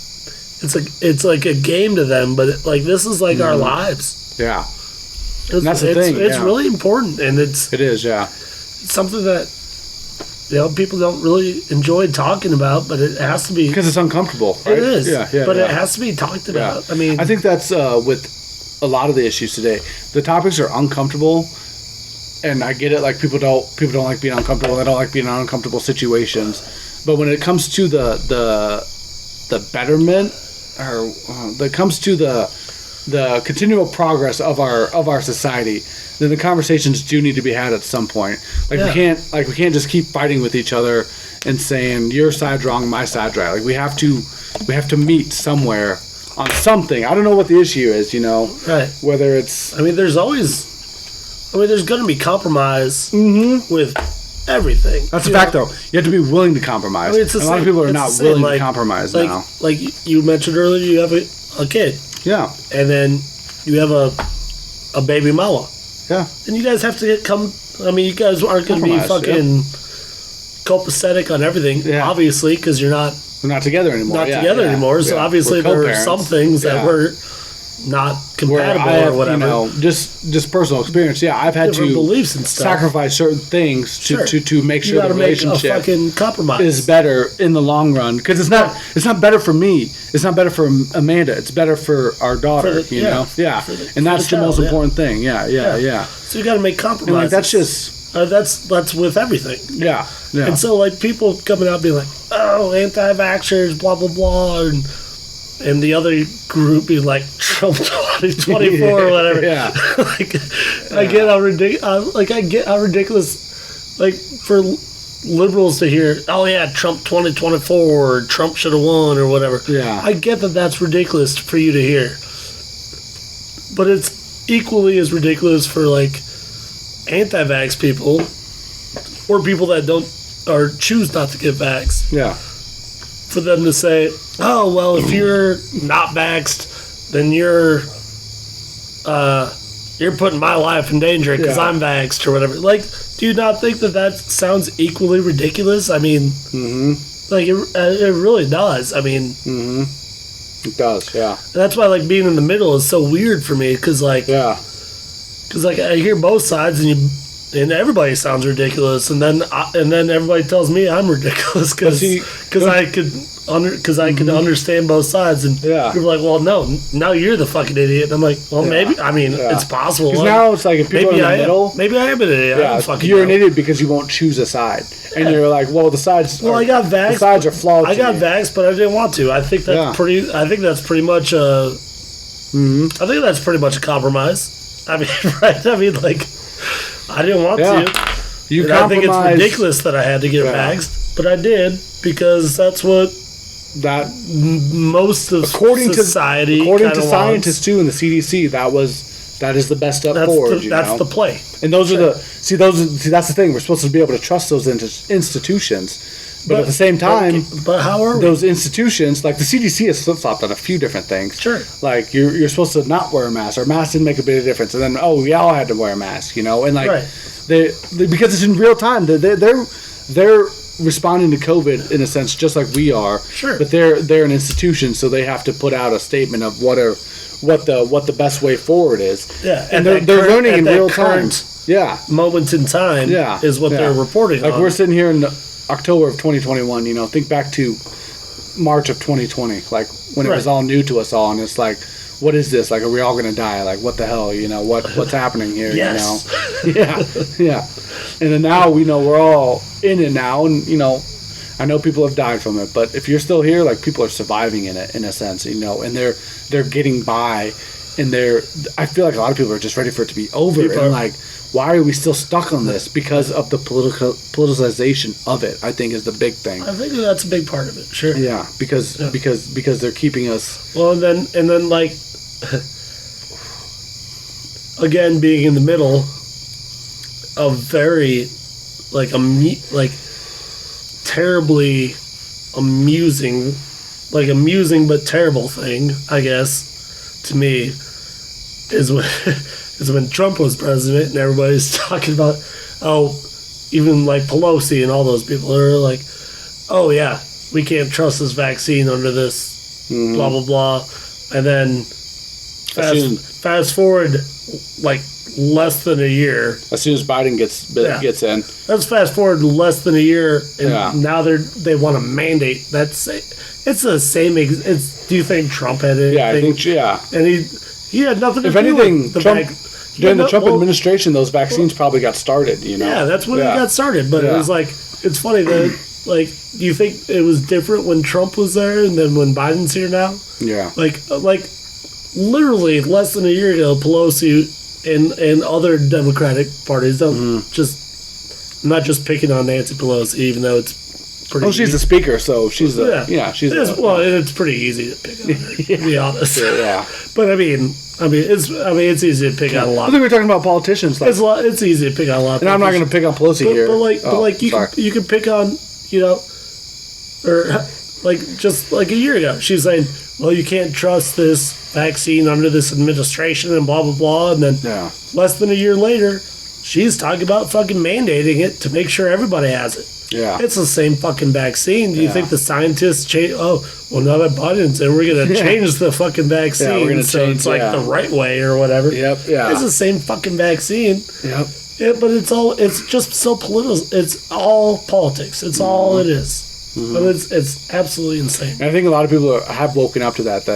it's like a game to them, but this is like our lives. Yeah. And that's the thing. It's really important, and it is. Yeah. It's something that people don't really enjoy talking about, but it has to be because it's uncomfortable. Right? It is. Yeah. But it has to be talked about. Yeah. I mean, I think that's with a lot of the issues today. The topics are uncomfortable. And I get it, like people don't like being uncomfortable. They don't like being in uncomfortable situations. But when it comes to the betterment, or when it comes to the continual progress of our society, then the conversations do need to be had at some point. We can't just keep fighting with each other and saying your side's wrong, my side's right. Like we have to meet somewhere on something. I don't know what the issue is, you know. Right. Whether it's there's always I mean, there's going to be compromise with everything. That's a fact, though. You have to be willing to compromise. I mean, it's a lot of people are not willing to compromise now. Like you mentioned earlier, you have a kid. Yeah. And then you have a baby mama. Yeah. And you guys have to I mean, you guys aren't going to be fucking copacetic on everything, obviously, because you're not... We're not together anymore. So obviously there are some things that were not compatible or whatever. You know, just personal experience. Yeah, I've had different to beliefs and stuff. sacrifice certain things to make sure the relationship make a fucking compromise. is better in the long run. Because it's not better for me. It's not better for Amanda. It's better for our daughter. You know, and that's the most important thing. Yeah. So you got to make compromises. And that's just that's with everything. Yeah. And so like people coming out being like, oh, anti-vaxxers, blah blah blah, and the other group being like Trump 2024 or whatever. Yeah. I get how ridiculous, like for liberals to hear, oh yeah, Trump 2024 or Trump should have won or whatever. Yeah. I get that that's ridiculous for you to hear, but it's equally as ridiculous for like anti-vax people or people that don't or choose not to get vaxxed. Yeah. For them to say, oh, well, if you're not vaxxed, then you're putting my life in danger because I'm vaxxed or whatever. Like, do you not think that sounds equally ridiculous? I mean, like, it really does. I mean... It does, yeah. That's why, like, being in the middle is so weird for me, because, like... Yeah. Because, like, I hear both sides, and everybody sounds ridiculous, and then everybody tells me I'm ridiculous because I could understand both sides, and people are like, well, no, now you're the fucking idiot. And I'm like, well, maybe. I mean, it's possible. Because now it's like if people are in the middle, maybe I am an idiot. Yeah, you're an idiot because you won't choose a side, and you're like, well, the sides. Well, I got vaxxed. The sides are flawed. I got vaxxed, but I didn't want to. I think that's pretty. I think that's pretty much a. I think that's pretty much a compromise. I mean, right? I mean, like. I didn't want to. I think it's ridiculous that I had to get vaxxed, but I did because that's what most of society. According to scientists too, and the CDC, that is the best step forward. That's the play. And those are that's the thing. We're supposed to be able to trust those institutions. But at the same time, but how are those institutions, like the CDC has flip-flopped on a few different things. Sure. Like you're supposed to not wear a mask, or masks didn't make a bit of difference, and then we all had to wear a mask, you know, and like they because it's in real time. They're responding to COVID in a sense just like we are. Sure. But they're an institution, so they have to put out a statement of what the best way forward is. Yeah. And they're learning in real time. Yeah. Moment in time. Is what they're reporting. Like we're sitting here in October of 2021, you know, think back to March of 2020, like when it was all new to us all, and it's like, what is this? Like, are we all going to die? Like, what the hell? You know, what's happening here? Yes. You know? Yeah. And then now we know we're all in it now, and you know, I know people have died from it, but if you're still here, like people are surviving in it in a sense, you know, and they're getting by, and I feel like a lot of people are just ready for it to be over, and like. Why are we still stuck on this? Because of the politicization of it, I think is the big thing. I think that's a big part of it. Sure. Yeah, because they're keeping us. Well, and then like again, being in the middle of very like terribly amusing but terrible thing, I guess, to me is when Trump was president and everybody's talking about, even like Pelosi and all those people are like, oh yeah, we can't trust this vaccine under this blah blah blah, and then fast forward like less than a year. As soon as Biden gets in, let's fast forward less than a year, and now they want to mandate. It's the same. Do you think Trump had anything? Yeah, I think and he had nothing to if do anything, with the Trump. During the Trump administration, those vaccines probably got started, you know? Yeah, that's when it got started. But it was like, it's funny that, like, do you think it was different when Trump was there and then when Biden's here now? Yeah. Like literally less than a year ago, Pelosi and other Democratic parties, I'm not just picking on Nancy Pelosi, even though it's pretty. Oh, she's the speaker, so she's the she's it's pretty easy to pick on her, to be honest. Yeah. But it's easy to pick on a lot. I think we're talking about politicians. Like, it's easy to pick on a lot. And I'm not going to pick on Pelosi here. But you can pick on, or like just like a year ago, she was saying, well, you can't trust this vaccine under this administration and blah blah blah, and then less than a year later, she's talking about fucking mandating it to make sure everybody has it. Yeah, it's the same fucking vaccine. Do you think the scientists change? Oh, well, now that Biden's in, we're gonna change the fucking vaccine. Yeah, we're gonna change. It's like the right way or whatever. Yep. Yeah. It's the same fucking vaccine. Yep. Yeah, but it's just so political. It's all politics. It's all it is. Mm-hmm. But it's absolutely insane. And I think a lot of people have woken up to that.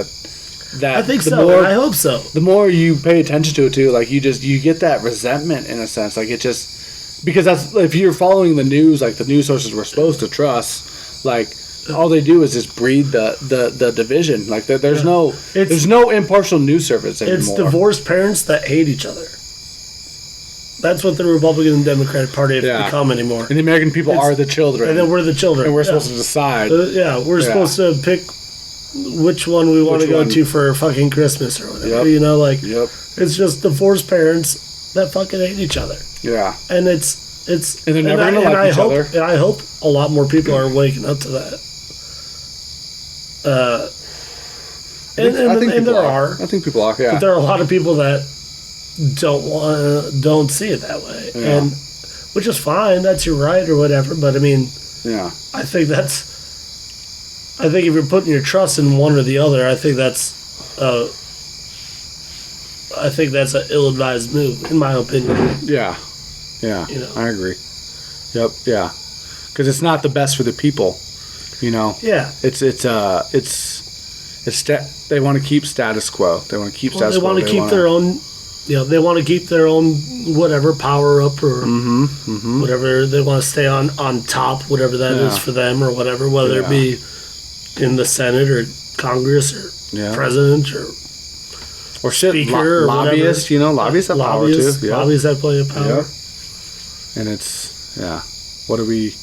I think so. I hope so. The more you pay attention to it too, like you get that resentment in a sense. Like it just. Because that's if you're following the news, like the news sources we're supposed to trust, like all they do is just breed the division. Like there's no impartial news service anymore. It's divorced parents that hate each other. That's what the Republican and Democratic Party have become anymore. And the American people are the children, and then we're the children, and we're supposed to decide. We're supposed to pick which one we want to go to for fucking Christmas or whatever. Yep. It's just divorced parents that fucking hate each other. Yeah, and it's and they're never gonna like each other. And I hope a lot more people are waking up to that. I think people are. Yeah, but there are a lot of people that don't see it that way, and which is fine. That's your right or whatever. But I mean, I think if you're putting your trust in one or the other, I think that's an ill-advised move, in my opinion. Yeah. I agree. Yep. Yeah, because it's not the best for the people. Yeah. They want to keep status quo. They want to keep status quo. They want to keep their own. They want to keep their own whatever power up or whatever they want to stay on top, whatever that is for them or whatever, whether it be in the Senate or Congress or president or speaker or lobbyists. Lobbyists have power too. Yeah. Lobbyists have plenty of power. Yeah. And it's what do we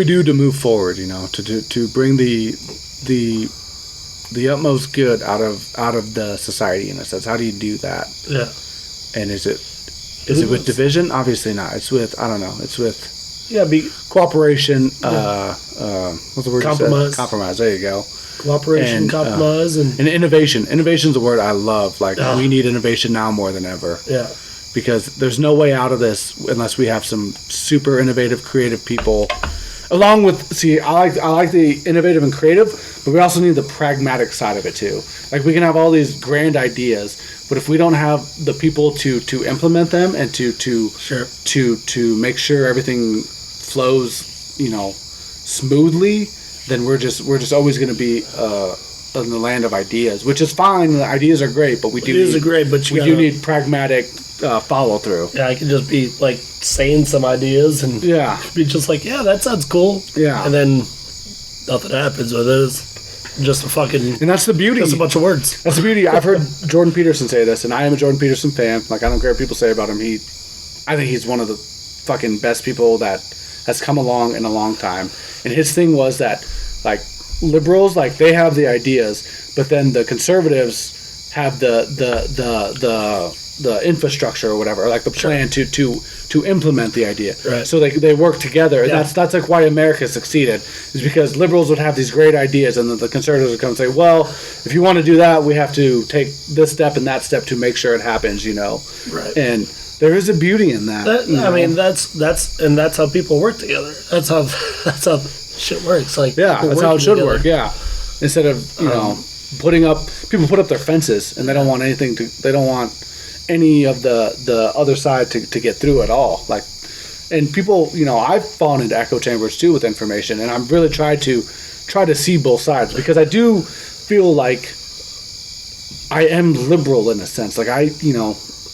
do to move forward? To bring the utmost good out of the society in a sense. How do you do that? Yeah. And is it with division? Obviously not. It's with It's with cooperation. What's the word? Compromise. Compromise. There you go. Cooperation, compromise, and innovation. Innovation is a word I love. Like we need innovation now more than ever. Yeah. Because there's no way out of this unless we have some super innovative, creative people. Along with, I like the innovative and creative, but we also need the pragmatic side of it too. Like we can have all these grand ideas, but if we don't have the people to implement them and to make sure everything flows, smoothly, then we're just always going to be in the land of ideas, which is fine. The ideas are great, but we do need pragmatic follow through. Yeah, I can just be like saying some ideas and be just like, that sounds cool. Yeah, and then nothing happens with it. It's just a fucking. And that's the beauty. Just a bunch of words. That's the beauty. I've heard Jordan Peterson say this, and I am a Jordan Peterson fan. Like I don't care what people say about him. I think he's one of the fucking best people that has come along in a long time. And his thing was that, like, liberals, like they have the ideas, but then the conservatives have the infrastructure or whatever, or like the plan to implement the idea. Right. So they work together. And that's like why America succeeded, is because liberals would have these great ideas, and then the conservatives would come and say, well, if you want to do that, we have to take this step and that step to make sure it happens. Right. And there is a beauty in that. I mean, that's how people work together. That's how shit works. Like that's how it should work. Yeah. Instead of people put up their fences and they don't want any of the other side to get through at all. Like, and people, I've fallen into echo chambers too with information, and I'm really try to see both sides, because I do feel like I am liberal in a sense. Like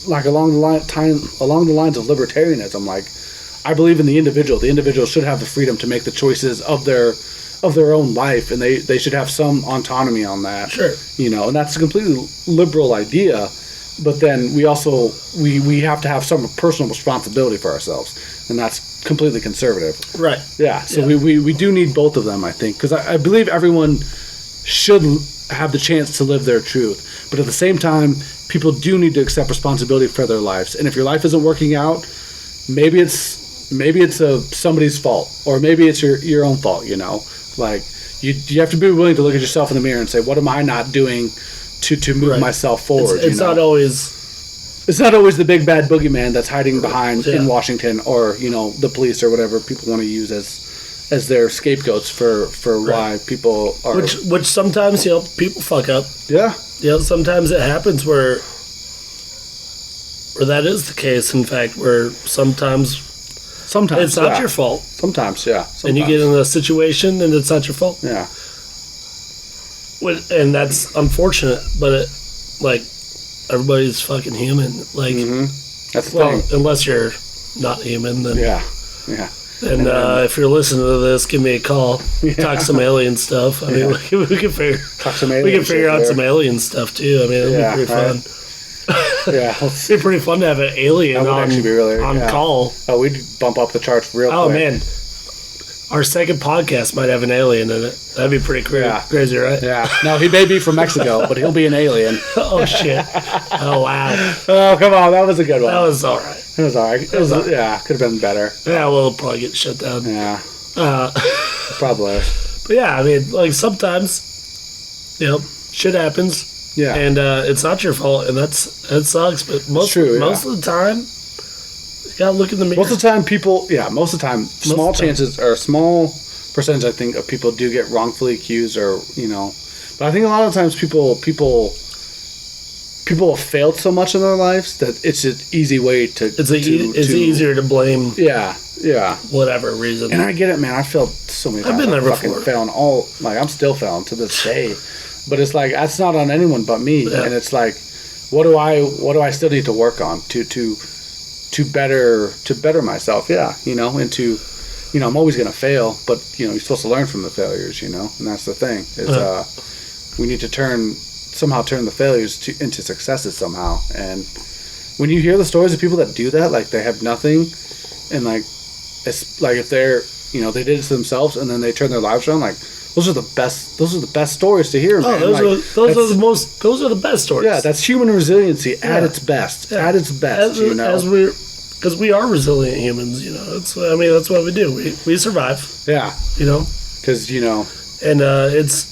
like along the lines of libertarianism. Like, I believe in the individual. The individual should have the freedom to make the choices of their own life, and they should have some autonomy on that. Sure. And that's a completely liberal idea. But then we also we have to have some personal responsibility for ourselves. and that's completely conservative. Right. Yeah, so Yeah. we do need both of them, I think, because I believe everyone should have the chance to live their truth. But at the same time, people do need to accept responsibility for their lives. And if your life isn't working out, maybe it's somebody's fault, or maybe it's your own fault. You know, like you have to be willing to look at yourself in the mirror and say, what am I not doing to move Right. myself forward? It's not always. It's not always the big bad boogeyman that's hiding behind Yeah. in Washington, or the police or whatever people want to use as their scapegoats for why people are. Which sometimes people fuck up. Yeah, Sometimes it happens where that is the case. In fact, where sometimes it's not yeah. your fault, Sometimes, yeah. and you get in a situation and it's not your fault. Yeah, And that's unfortunate, but everybody's fucking human. Like, that's the well, thing. unless you're not human, then Yeah. And if you're listening to this, give me a call. Talk some alien stuff. I mean, we can figure Talk some we alien can figure shit out there. some alien stuff too. I mean, it'd Yeah, be pretty right. fun. Yeah, It'd be pretty fun to have an alien That would actually be really- on yeah. call. oh, we'd bump up the charts real Oh quick. man, our second podcast might have an alien in it. That'd be pretty Yeah. crazy, right? Yeah. No, he may be from Mexico, but he'll be an alien. Oh shit! Oh wow, Oh, come on, that was a good one. that was all right. It was alright. It was, yeah, could have been better. Yeah, well, it'll probably get shut down. Yeah, Uh, probably. but yeah, I mean, like sometimes, shit happens. Yeah. And it's not your fault, and that sucks. But most true, yeah. most of the time, you gotta look in the mirror. Most of the time, most of the time, small of the time. chances or small percentage, I think, of people do get wrongfully accused, or But I think a lot of times people have failed so much in their lives that it's an easy way to. it's easier to blame Yeah, yeah. whatever reason. And I get it, man. I failed so many times. I've been there I'm fucking before. failing I'm still failing to this day. But it's like that's not on anyone but me. Yeah. And it's like, what do I still need to work on to better myself? Yeah, and to, I'm always gonna fail, but you're supposed to learn from the failures, and that's the thing. It's we need to somehow turn the failures into successes somehow. And when you hear the stories of people that do that, like they have nothing, and like it's like if they're they did it to themselves and then they turn their lives around, like those are the best stories to hear, man. those Like, those are the best stories. yeah, that's human resiliency at Yeah. its best. Yeah. At its best, because we are resilient humans. That's what we do. We survive. Yeah, because And it's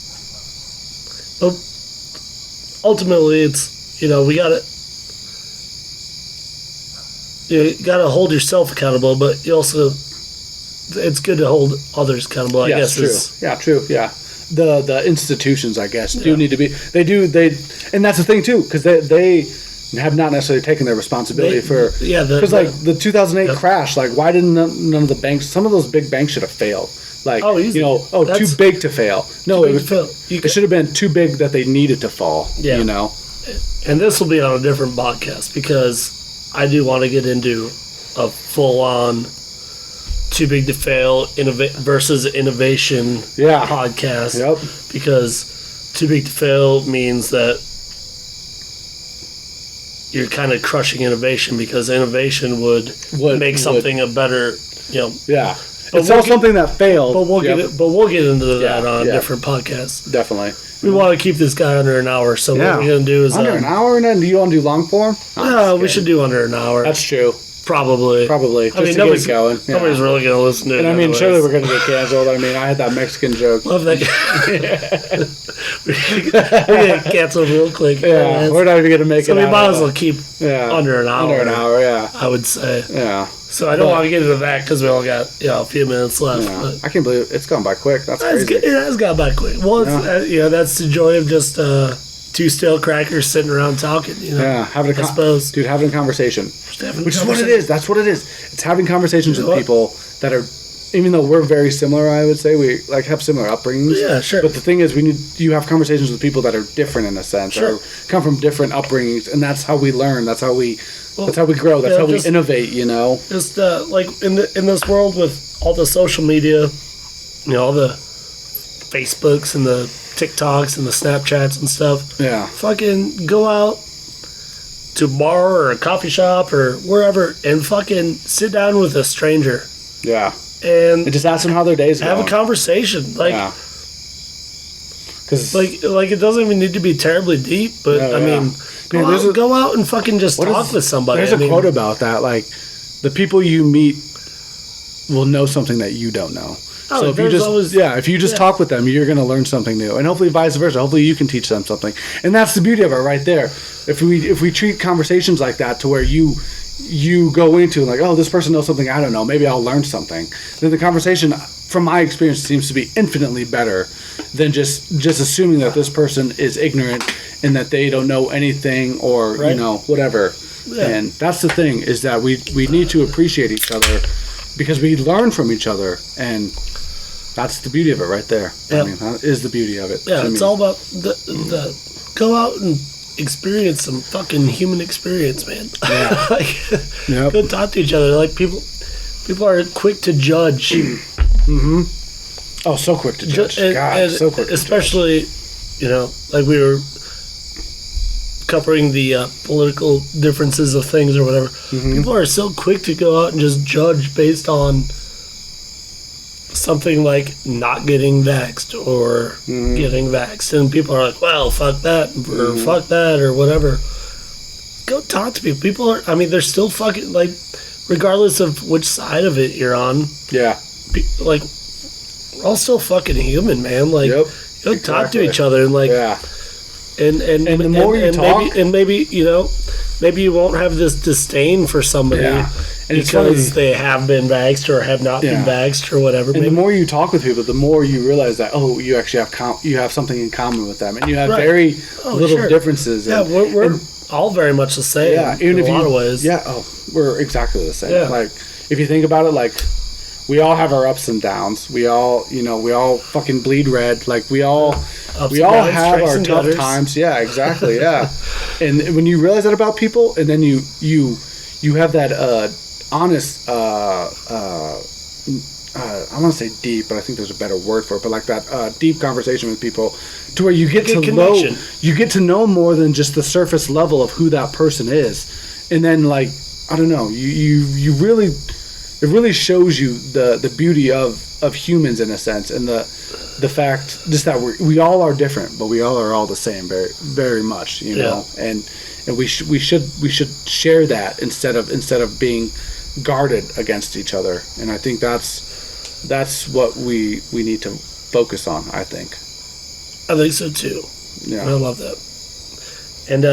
ultimately it's we gotta hold yourself accountable, but you also it's good to hold others accountable. I guess true. True. Yeah, the institutions, I guess, do need to be. They do. And that's the thing too, because they have not necessarily taken their responsibility for. Yeah, because like the 2008 crash, like why didn't none of the banks? Some of those big banks should have failed. Like easy. Too big to fail. No, Too big to fail. It should have been too big that they needed to fall. Yeah. And this will be on a different podcast because I do want to get into a full-on too big to fail versus innovation podcast. Yep. Because too big to fail means that you're kind of crushing innovation, because innovation would make something a better, Yeah. But It's all something that failed. But we'll get into that Yeah, on yeah. different podcasts. Definitely. We want to keep this guy under an hour, so what we're gonna do is under an hour, and then do you want to do long form? we should do under an hour. That's true. Probably. Just I mean, to nobody's get it going. Yeah. Nobody's really gonna listen to it. And I mean, anyways. surely we're going to get canceled. I mean, I had that Mexican joke. Love that guy. we get canceled real quick. Yeah, we're not even going to make So it we out might of as well keep under an hour. Under an hour, yeah. I would say. Yeah. So I don't want to get into that because we all got a few minutes left. Yeah. But I can't believe it's gone by quick. That's crazy. it has gone by quick. Well, it's, that's the joy of just two stale crackers sitting around talking. Yeah, having I suppose. Dude, having a conversation. Which is what it is. That's what it is. It's having conversations with people that are, even though we're very similar, I would say, we like have similar upbringings. Yeah, sure. But the thing is, you have conversations with people that are different in a sense, Sure. or come from different upbringings, and that's how we learn. That's how we grow. That's how we innovate. Just like in this world with all the social media, all the Facebooks and the TikToks and the Snapchats and stuff. Yeah. Fucking go out, to a bar or a coffee shop or wherever and fucking sit down with a stranger Yeah. and And just ask them how their day's have going. a conversation. Like, Yeah. Because like it doesn't even need to be terribly deep, but No, I yeah. mean, Man, there's a- go out and fucking just talk with somebody. There's I a mean, quote about that. Like, the people you meet will know something that you don't know. Oh, So if you there's just always- if you just yeah. talk with them, you're going to learn something new, and hopefully vice versa. Hopefully you can teach them something, and that's the beauty of it right there. If we treat conversations like that to where you go into like, oh, this person knows something I don't know, maybe I'll learn something. Then the conversation, from my experience, seems to be infinitely better than just assuming that this person is ignorant and that they don't know anything or Right. whatever. Yeah. And that's the thing, is that we need to appreciate each other because we learn from each other, and that's the beauty of it right there. Yeah. I mean, that is the beauty of it. Yeah, to it's me. all about the go out and experience some fucking human experience, man. Yeah. Like, Yep. go talk to each other. Like people are quick to judge, Oh, so quick to judge. and- God, and so quick. especially, like we were covering the political differences of things or whatever. Mm-hmm. People are so quick to go out and just judge based on something like not getting vaxxed or Mm-hmm. getting vaxxed, and people are like, well, fuck that, or fuck that, or whatever. Go talk to people. People are, I mean, they're still fucking, like, regardless of which side of it you're on, Yeah. like, we're all still fucking human, man. Like, Yep. go talk to Exactly. each other and, like, Yeah. and the more you talk- maybe maybe you won't have this disdain for somebody Yeah. And it's because funny. they have been vaxxed or have not been Yeah. vaxxed or whatever. And Maybe, the more you talk with people, the more you realize that you actually have you have something in common with them, and you have Right. very Oh, little sure. differences. yeah, And, we're and- all very much the same. yeah, in a lot of ways. Yeah. Oh, we're exactly the same. Yeah. Like, if you think about it, like, we all have our ups and downs. We all fucking bleed red. Like, we all Ups we and all downs, have strikes our and tough gutters. times. Yeah, exactly. Yeah. And when you realize that about people, and then you have that honest I want to say deep, but I think there's a better word for it, but like that deep conversation with people, to where you get Like a to know connection. more than just the surface level of who that person is, and then, like, I don't know, you really, it really shows you the beauty of humans in a sense, and the fact just that we all are different, but we all are all the same, very very much, know, and we should share that instead of being guarded against each other, and I think that's what we need to focus on. I think. I think so too. I Yeah. love that. And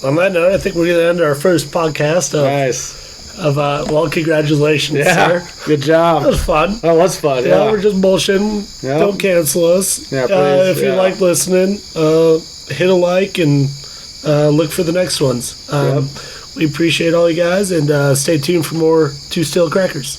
on that note, I think we're going to end our first podcast Nice. of well, congratulations, Yeah. sir. Good That job. was fun. Oh, that's fun. Yeah, Yeah. we're just bullshitting. Yeah. Don't cancel us. Yeah, please, if you yeah. like listening, hit a like and look for the next ones. Yep. We appreciate all you guys, and stay tuned for more Two Stale Crackers.